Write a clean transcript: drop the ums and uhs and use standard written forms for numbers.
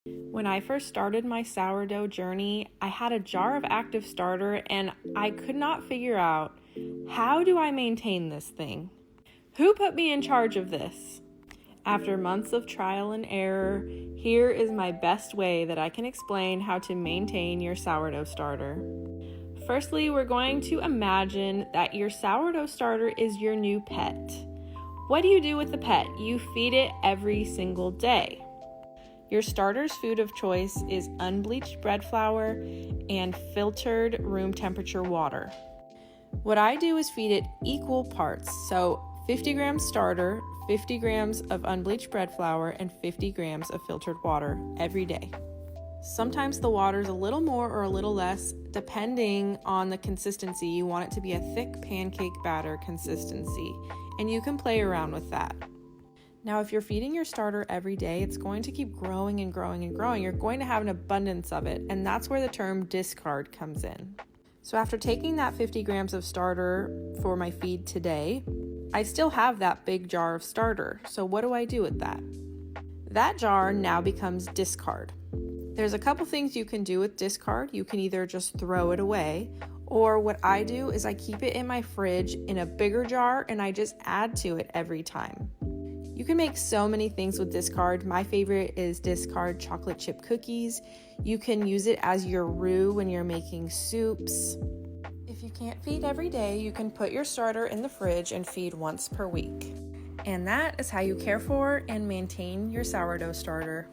When I first started my sourdough journey, I had a jar of active starter and I could not figure out, how do I maintain this thing? Who put me in charge of this? After months of trial and error, here is my best way that I can explain how to maintain your sourdough starter. Firstly, we're going to imagine that your sourdough starter is your new pet. What do you do with the pet? You feed it every single day. Your starter's food of choice is unbleached bread flour and filtered room temperature water. What I do is feed it equal parts, so 50 grams starter, 50 grams of unbleached bread flour, and 50 grams of filtered water every day. Sometimes the water's a little more or a little less, depending on the consistency. You want it to be a thick pancake batter consistency, and you can play around with that. Now, if you're feeding your starter every day, it's going to keep growing and growing and growing. You're going to have an abundance of it, and that's where the term discard comes in. So after taking that 50 grams of starter for my feed today, I still have that big jar of starter. So what do I do with that? That jar now becomes discard. There's a couple things you can do with discard. You can either just throw it away, or what I do is I keep it in my fridge in a bigger jar and I just add to it every time. You can make so many things with discard. My favorite is discard chocolate chip cookies. You can use it as your roux when you're making soups. If you can't feed every day, you can put your starter in the fridge and feed once per week. And that is how you care for and maintain your sourdough starter.